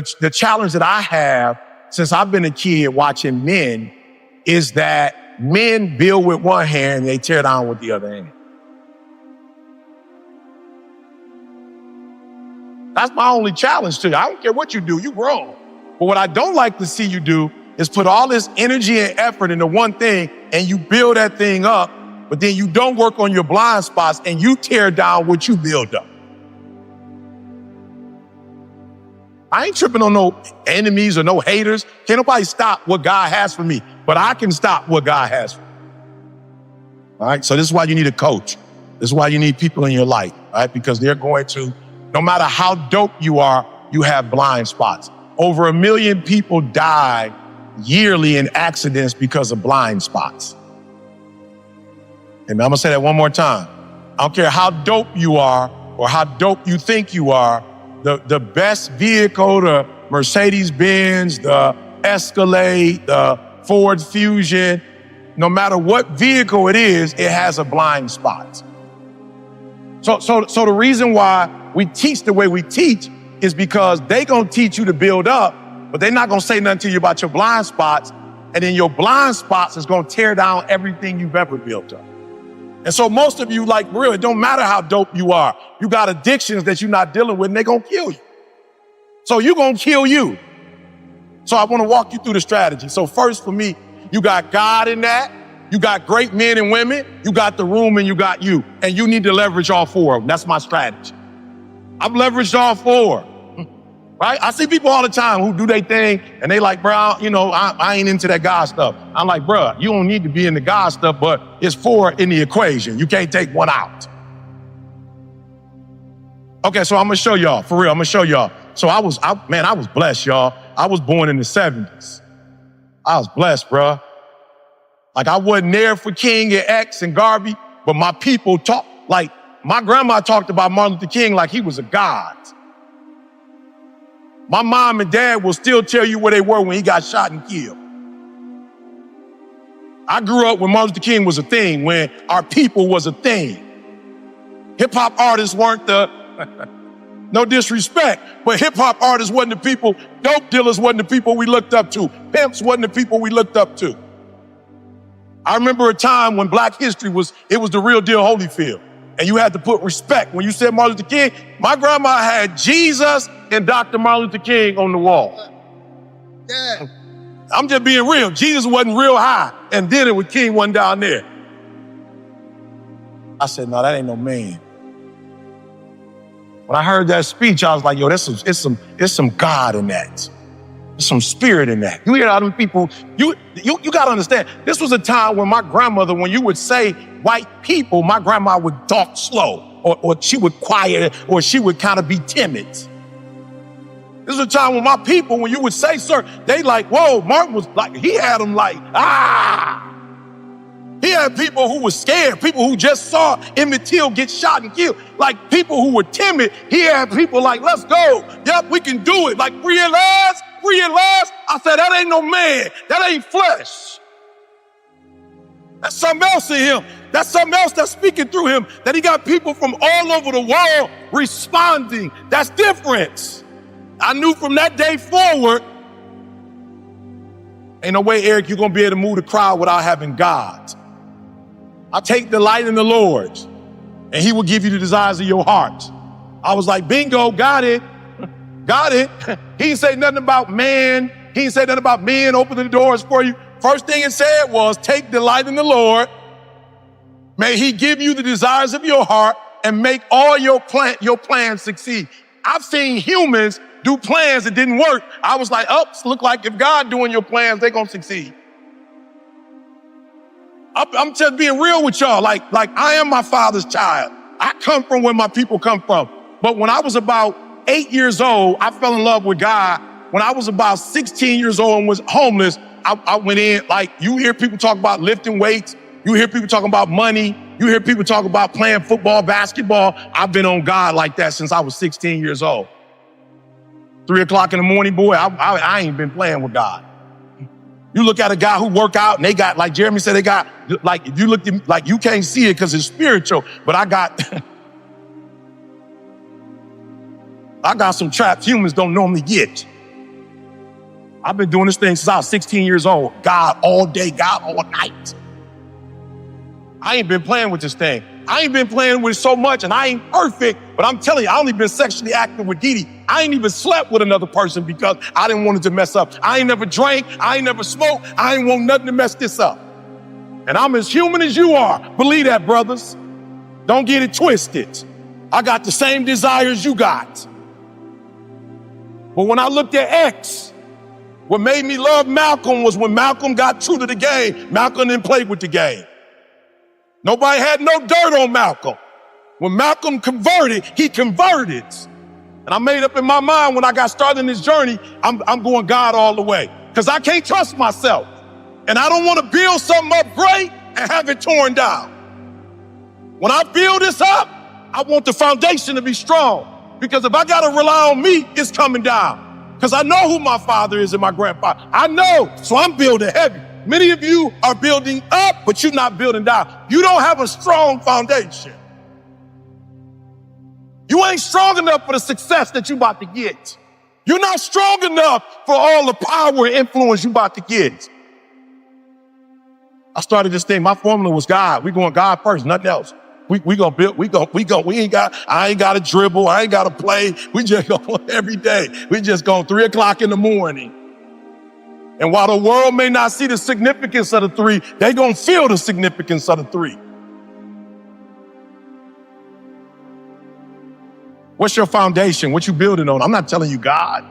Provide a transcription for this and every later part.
The challenge that I have since I've been a kid watching men is that men build with one hand and they tear down with the other hand. That's my only challenge to you. I don't care what you do, you grown. But what I don't like to see you do is put all this energy and effort into one thing and you build that thing up, but then you don't work on your blind spots and you tear down what you build up. I ain't tripping on no enemies or no haters. Can't nobody stop what God has for me, but I can stop what God has for me. All right, so this is why you need a coach. This is why you need people in your life, all right? Because they're going to, no matter how dope you are, you have blind spots. Over 1 million people die yearly in accidents because of blind spots. And I'm gonna say that one more time. I don't care how dope you are or how dope you think you are, the best vehicle, the Mercedes-Benz, the Escalade, the Ford Fusion, no matter what vehicle it is, it has a blind spot. So the reason why we teach the way we teach is because they gonna teach you to build up, but they're not gonna say nothing to you about your blind spots, and then your blind spots is gonna tear down everything you've ever built up. And so most of you, like, really, it don't matter how dope you are. You got addictions that you're not dealing with, and they're gonna kill you. So you're gonna kill you. So I wanna walk you through the strategy. So first for me, you got God in that. You got great men and women. You got the room and you got you. And you need to leverage all four of them. That's my strategy. I've leveraged all four, right? I see people all the time who do their thing and they like, bro, I ain't into that God stuff. I'm like, bro, you don't need to be into God stuff, but it's four in the equation. You can't take one out. Okay, so I'm gonna show y'all, for real, I'm gonna show y'all. So I was blessed, y'all. I was born in the 70s. I was blessed, bro. Like I wasn't there for King and X and Garvey, but my people talk, like my grandma talked about Martin Luther King like he was a god. My mom and dad will still tell you where they were when he got shot and killed. I grew up when Martin Luther King was a thing, when our people was a thing. Hip hop artists weren't no disrespect, but hip hop artists wasn't the people, dope dealers wasn't the people we looked up to, pimps wasn't the people we looked up to. I remember a time when Black history was the real deal Holyfield. And you had to put respect. When you said Martin Luther King, my grandma had Jesus and Dr. Martin Luther King on the wall. Yeah. I'm just being real. Jesus wasn't real high, and then it was King wasn't down there. I said, no, that ain't no man. When I heard that speech, I was like, yo, it's some God in that. There's some spirit in that. You hear all them people, you gotta understand, this was a time when my grandmother, when you would say white people, my grandma would talk slow, or she would quiet, or she would kind of be timid. This was a time when my people, when you would say, sir, they like, whoa, Martin was like, he had them like, ah. He had people who were scared, people who just saw Emmett Till get shot and killed, like people who were timid. He had people like, let's go. Yep, we can do it. Like, free at last, free at last. I said, that ain't no man. That ain't flesh. That's something else in him. That's something else that's speaking through him, that he got people from all over the world responding. That's different. I knew from that day forward, ain't no way, Eric, you're going to be able to move the crowd without having God. I take delight in the Lord, and he will give you the desires of your heart. I was like, bingo, got it. Got it. He didn't say nothing about man. He didn't say nothing about men opening the doors for you. First thing it said was, take delight in the Lord. May he give you the desires of your heart and make all your plans succeed. I've seen humans do plans that didn't work. I was like, look like if God doing your plans, they're going to succeed. I'm just being real with y'all. Like I am my father's child. I come from where my people come from. But when I was about 8 years old, I fell in love with God. When I was about 16 years old and was homeless, I went in, like you hear people talk about lifting weights. You hear people talking about money. You hear people talk about playing football, basketball. I've been on God like that since I was 16 years old. 3 o'clock in the morning, boy, I ain't been playing with God. You look at a guy who work out and they got, like Jeremy said, they got, like, if you look at, like, you can't see it because it's spiritual, but I got some traps humans don't normally get. I've been doing this thing since I was 16 years old. God all day, God all night. I ain't been playing with this thing. I ain't been playing with it so much, and I ain't perfect, but I'm telling you, I only been sexually active with Dee Dee. I ain't even slept with another person because I didn't want it to mess up. I ain't never drank. I ain't never smoked. I ain't want nothing to mess this up. And I'm as human as you are. Believe that, brothers. Don't get it twisted. I got the same desires you got. But when I looked at X, what made me love Malcolm was when Malcolm got true to the game. Malcolm didn't play with the game. Nobody had no dirt on Malcolm. When Malcolm converted, he converted. And I made up in my mind when I got started in this journey, I'm going God all the way. Because I can't trust myself. And I don't want to build something up great and have it torn down. When I build this up, I want the foundation to be strong. Because if I got to rely on me, it's coming down. Because I know who my father is and my grandfather. I know, so I'm building heavy. Many of you are building up, but you're not building down. You don't have a strong foundation. You ain't strong enough for the success that you're about to get. You're not strong enough for all the power and influence you're about to get. I started this thing. My formula was God. We going God first, nothing else. We gonna build. I ain't got to dribble. I ain't got to play. We just go every day. We just go 3 o'clock in the morning. And while the world may not see the significance of the 3, they gonna feel the significance of the 3. What's your foundation? What you building on? I'm not telling you God,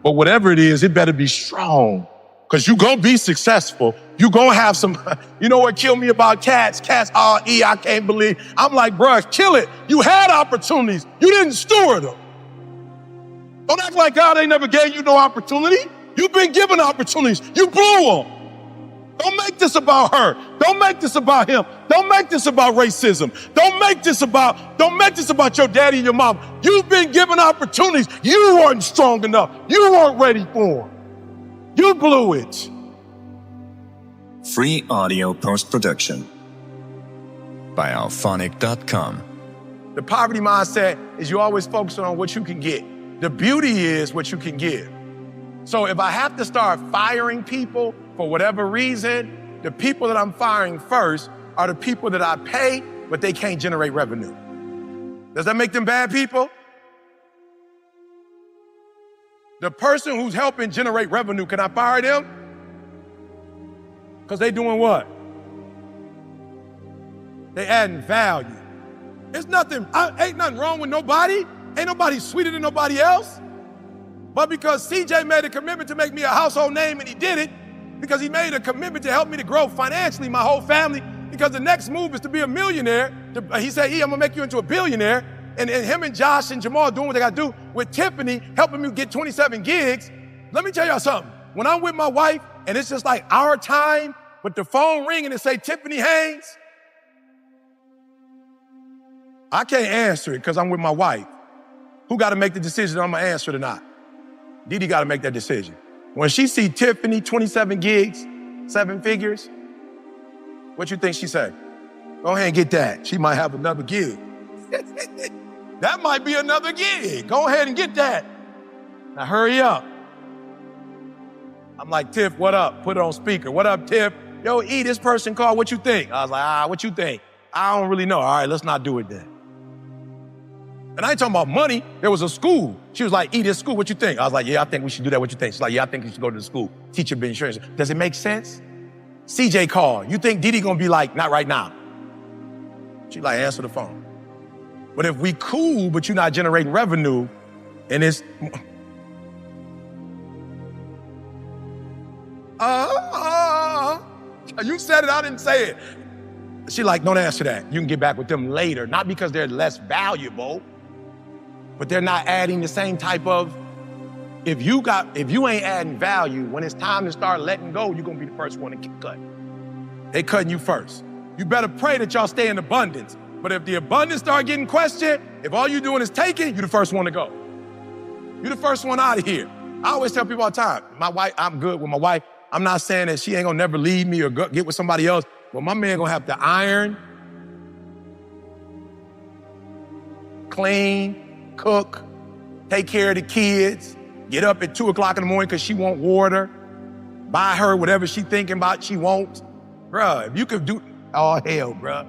but whatever it is, it better be strong. Because you gonna be successful. You gonna have some, you know what killed me about cats? Cats, I can't believe. I'm like, bruh, kill it. You had opportunities. You didn't steward them. Don't act like God ain't never gave you no opportunity. You've been given opportunities. You blew them. Don't make this about her. Don't make this about him. Don't make this about racism. Don't make this about your daddy and your mom. You've been given opportunities. You weren't strong enough. You weren't ready for them. You blew it. Free audio post-production by alphonic.com. The poverty mindset is you always focusing on what you can get. The beauty is what you can give. So if I have to start firing people for whatever reason, the people that I'm firing first are the people that I pay, but they can't generate revenue. Does that make them bad people? The person who's helping generate revenue, can I fire them? Because they doing what? They adding value. There's nothing, ain't nothing wrong with nobody. Ain't nobody sweeter than nobody else. But because CJ made a commitment to make me a household name, and he did it, because he made a commitment to help me to grow financially, my whole family, because the next move is to be a millionaire. He said, I'm gonna make you into a billionaire. And him and Josh and Jamal doing what they gotta do with Tiffany, helping me get 27 gigs. Let me tell y'all something. When I'm with my wife, and it's just like our time, but the phone ring and it say Tiffany Haynes, I can't answer it because I'm with my wife. Who gotta make the decision if I'm gonna answer it or not? Dee Dee gotta make that decision. When she see Tiffany, 27 gigs, 7 figures, what you think she say? Go ahead and get that. She might have another gig. That might be another gig. Go ahead and get that. Now hurry up. I'm like, Tiff, what up? Put it on speaker. What up, Tiff? Yo, E, this person called. What you think? I was like, what you think? I don't really know. All right, let's not do it then. And I ain't talking about money. There was a school. She was like, E, this school, what you think? I was like, yeah, I think we should do that. What you think? She's like, yeah, I think you should go to the school. Teacher be insurance. Does it make sense? CJ called. You think Dee Dee gonna be like, not right now? She like, answer the phone. But if we cool, but you're not generating revenue, and it's, you said it, I didn't say it. She like, don't answer that. You can get back with them later. Not because they're less valuable, but they're not adding the same type of, if you ain't adding value, when it's time to start letting go, you're gonna be the first one to get cut. They cutting you first. You better pray that y'all stay in abundance. But if the abundance start getting questioned, if all you're doing is taking, you're the first one to go. You're the first one out of here. I always tell people all the time, my wife, I'm good with my wife. I'm not saying that she ain't gonna never leave me or get with somebody else, but my man gonna have to iron, clean, cook, take care of the kids, get up at 2 o'clock in the morning because she want water, buy her whatever she thinking about she wants. Bruh, if you could do, oh hell, bruh.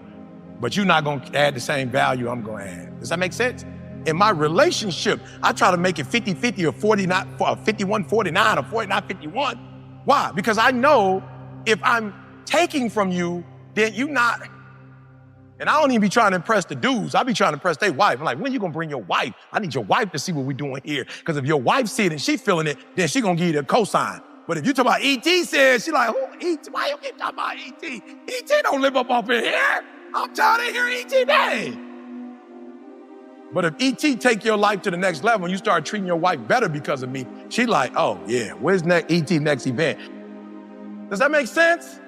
But you're not gonna add the same value I'm gonna add. Does that make sense? In my relationship, I try to make it 50-50 or 51-49 or 49-51. Why? Because I know if I'm taking from you, then you not, and I don't even be trying to impress the dudes. I be trying to impress their wife. I'm like, when you gonna bring your wife? I need your wife to see what we doing here. Because if your wife see it and she feeling it, then she gonna give you the cosign. But if you talk about E.T. says, she like, who E.T.? Why you keep talking about E.T.? E.T. don't live up in here. I'm tired of hearing E.T. name. But if E.T. take your life to the next level and you start treating your wife better because of me, she like, oh yeah, where's E.T. next event? Does that make sense?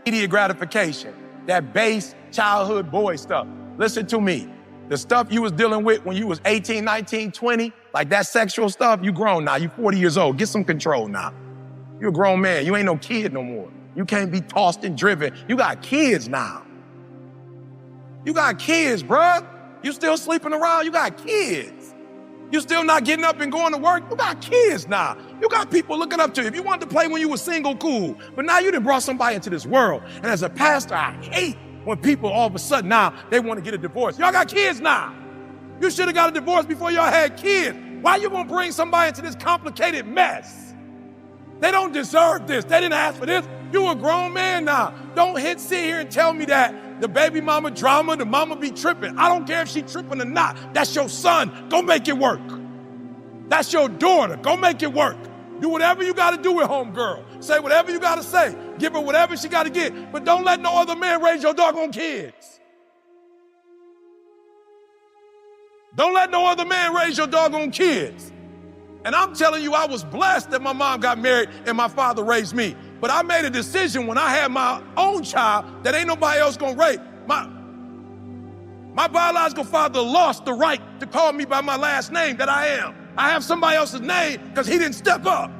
Immediate gratification, that base childhood boy stuff. Listen to me. The stuff you was dealing with when you was 18, 19, 20, like that sexual stuff, you grown now. You 40 years old. Get some control now. You're a grown man. You ain't no kid no more. You can't be tossed and driven. You got kids now. You got kids, bruh. You still sleeping around, you got kids. You still not getting up and going to work, you got kids now. You got people looking up to you. If you wanted to play when you were single, cool. But now you done brought somebody into this world. And as a pastor, I hate when people all of a sudden now, they want to get a divorce. Y'all got kids now. You should have got a divorce before y'all had kids. Why you gonna bring somebody into this complicated mess? They don't deserve this. They didn't ask for this. You a grown man now. Don't sit here and tell me that the baby mama drama, the mama be tripping. I don't care if she tripping or not. That's your son. Go make it work. That's your daughter. Go make it work. Do whatever you got to do with homegirl. Say whatever you got to say. Give her whatever she got to get. But don't let no other man raise your doggone kids. Don't let no other man raise your doggone kids. And I'm telling you, I was blessed that my mom got married and my father raised me. But I made a decision when I had my own child that ain't nobody else gonna raise. My biological father lost the right to call me by my last name that I am. I have somebody else's name because he didn't step up.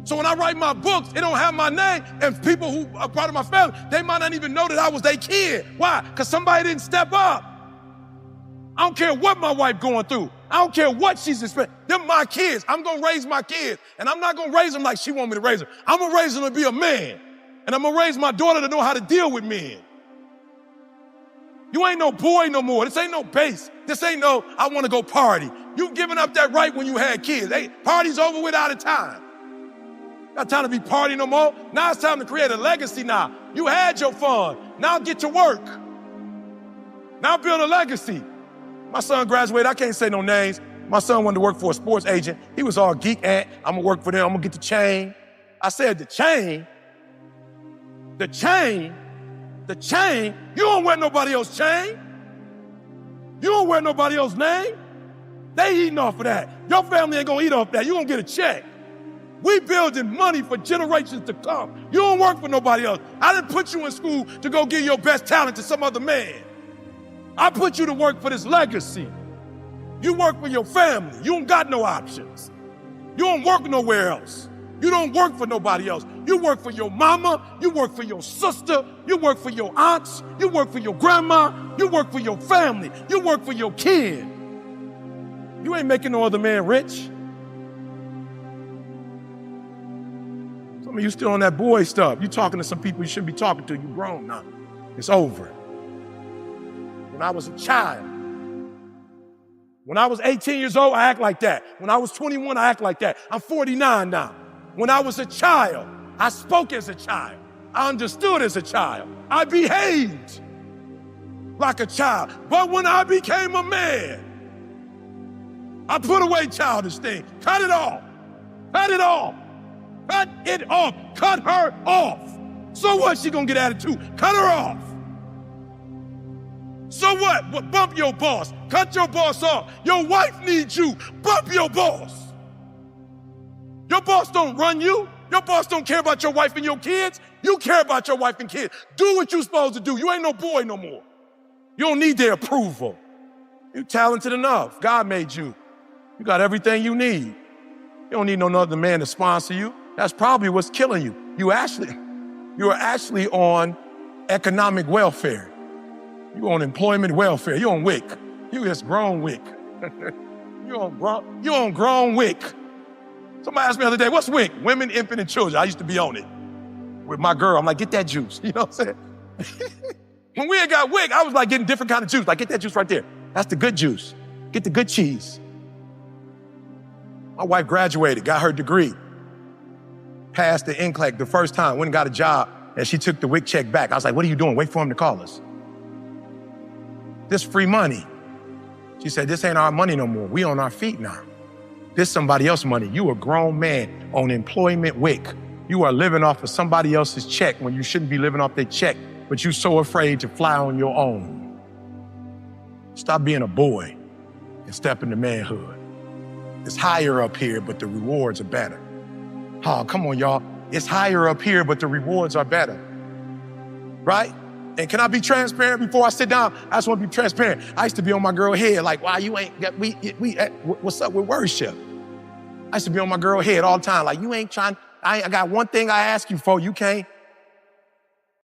So when I write my books, it don't have my name, and people who are part of my family, they might not even know that I was their kid. Why? Because somebody didn't step up. I don't care what my wife going through. I don't care what she's expecting. They're my kids. I'm going to raise my kids. And I'm not going to raise them like she want me to raise them. I'm going to raise them to be a man. And I'm going to raise my daughter to know how to deal with men. You ain't no boy no more. This ain't no base. This ain't no, I want to go party. You've given up that right when you had kids. Hey, party's over with out of time. Got time to be partying no more. Now it's time to create a legacy now. You had your fun. Now get to work. Now build a legacy. My son graduated, I can't say no names. My son wanted to work for a sports agent. He was all geek ant. I'm gonna work for them, I'm gonna get the chain. I said, the chain, you don't wear nobody else's chain. You don't wear nobody else's name. They eating off of that. Your family ain't gonna eat off that. You gonna get a check. We building money for generations to come. You don't work for nobody else. I didn't put you in school to go give your best talent to some other man. I put you to work for this legacy. You work for your family. You don't got no options. You don't work nowhere else. You don't work for nobody else. You work for your mama. You work for your sister. You work for your aunts. You work for your grandma. You work for your family. You work for your kid. You ain't making no other man rich. Some of you still on that boy stuff. You talking to some people you shouldn't be talking to. You grown now. It's over. When I was a child, when I was 18 years old, I act like that. When I was 21, I act like that. I'm 49 now. When I was a child, I spoke as a child. I understood as a child. I behaved like a child. But when I became a man, I put away childish things. Cut it off. Cut it off. Cut it off. Cut her off. So what? She gonna get attitude. Cut her off. So what? Well, bump your boss. Cut your boss off. Your wife needs you. Bump your boss. Your boss don't run you. Your boss don't care about your wife and your kids. You care about your wife and kids. Do what you're supposed to do. You ain't no boy no more. You don't need their approval. You're talented enough. God made you. You got everything you need. You don't need no other man to sponsor you. That's probably what's killing you. You are actually on economic welfare. You on employment welfare. You on WIC. You just grown WIC. You on grown WIC. Somebody asked me the other day, what's WIC? Women, infant, and children. I used to be on it with my girl. I'm like, get that juice. You know what I'm saying? When we had got WIC, I was like getting different kind of juice. Like, get that juice right there. That's the good juice. Get the good cheese. My wife graduated, got her degree, passed the NCLEX the first time, went and got a job, and she took the WIC check back. I was like, what are you doing? Wait for him to call us. This free money. She said, this ain't our money no more. We on our feet now. This somebody else's money. You a grown man on employment WIC. You are living off of somebody else's check when you shouldn't be living off their check, but you're so afraid to fly on your own. Stop being a boy and step into manhood. It's higher up here, but the rewards are better. Oh, come on, y'all. It's higher up here, but the rewards are better. Right? And can I be transparent before I sit down? I just want to be transparent. I used to be on my girl head like, wow, you ain't got, what's up with worship? I used to be on my girl head all the time like, you ain't trying, I got one thing I ask you for, you can't